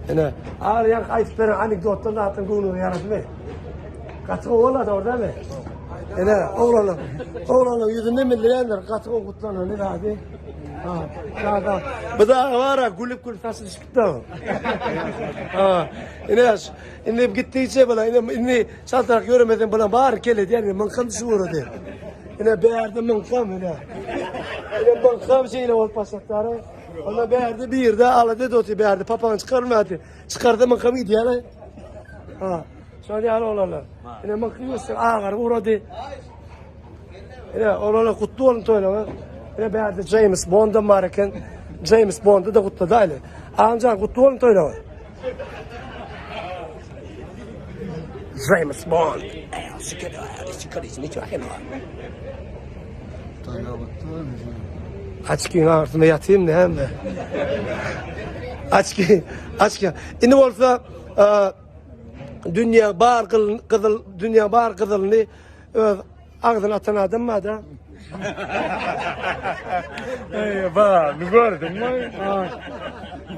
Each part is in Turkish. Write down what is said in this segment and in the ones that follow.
Ene, ağlayan ayıp veren anekdottan zaten bunu yaratmıyor. Katığı oğlan orada mı? Ene, oğlanın yüzünde milliyenler katığı kutlanıyor ne abi? Ha, bu da var ya gülüp nasıl çıktı o? Ene gittiyse bana ene saltarak görmeden bana bağır keledi yani mınkımsı vurdu. Ene beğerdi mınkam ene. Ene mınkam şeyle ol pasakları. Ona beğerdi bir yerde ağladı doti beğerdi papağan çıkarmadı. Çıkardı mınkamı gidiyor. Ha. Sonra yani oğlanlar. Ene mınkıyorsun ağır vurdu. Ene oğlanlar kutlu olun toyla. Ene beğerdi James Bond'a marken James Bond'u da kutladı öyle. Ancak kutlu olun toyla. James Bond. Çıkar içini çakın var. Açkın altında yatayım da hem de. Açkın. İni olsa dünya bağır kızılını ağzına atan adam mı da? Bak, gördün mü?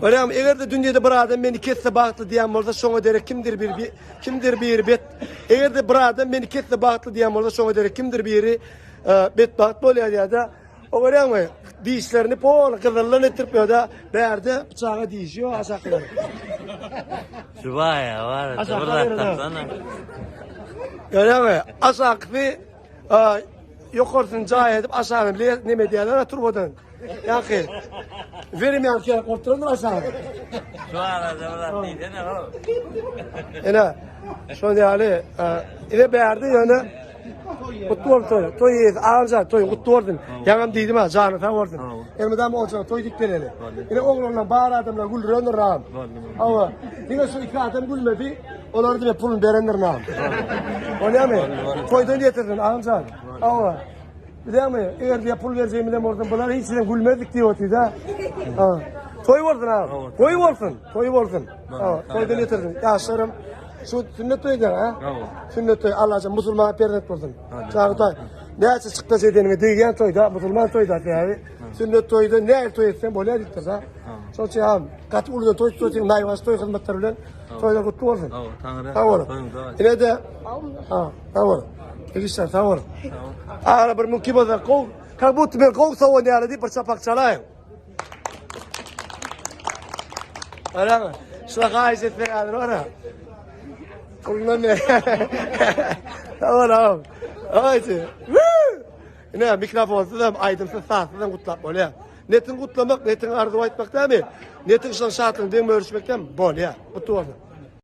Öyle ama eğer de dünyada bir adam beni kesse bağıtlı diyen olsa şuna derek kimdir bir bet. Eğer de bir adam beni kesse bağıtlı diyen olsa şuna derek kimdir biri bet bağıtlı oluyor ya da o öyle mi? Dişlerini pol kızıllarını tırpıyor da beğerde bıçağı dişiyor aşağıları. Şu var ya var. Öyle mi? Aşağısı yok olsun cahil edip aşağıını bile ne medyalara turbodan. Yani vermeyen ki korkturulur aşağı. Şu arada var değil ne o? Ene şu yani ile beğerdi yani kutlu oldu toy ağırca toy kutlu oldun yanım dedim ha canı tam oldun elmeden mi olacak toy dikleri yine oğlanla bağır adamla gülüyor ram ama yine şu iki adam gülmedi onlar da pulun verenler nam o ne mi toydan getirdin ağırca ama biliyor musun eğer diye pul vereceğim de oradan bunlar hiç gülmedik diyordu da toy vurdun ha toy vurdun toydan getirdin yaşlarım şu sünnet toydu ha sünnet toy Allah'ım Müslüman pernet olsun çağırtay ne çıktı şeyden diyen toyda Müslüman toyda yani sünnet toyda ne toy etsen böyle diktir ha soçam kat ulu toy nayvas toy hizmetler bilen toyda kutlu olsun tamam yine de tamam İlişler tamam ara bir mümkün olur kol kabut bir kol savun yani di percapak çalay öyle mi şuna gayet ver ara Kullan ne? Tamam. Haydi. Ne mikrofonsuz da aydımsız sağsız da kutlap böyle. Netin kutlamak, netin arzu etmek değil mi? Netin şan şartını değil mi ölçmekten? Böyle ya. Mutlu olsun.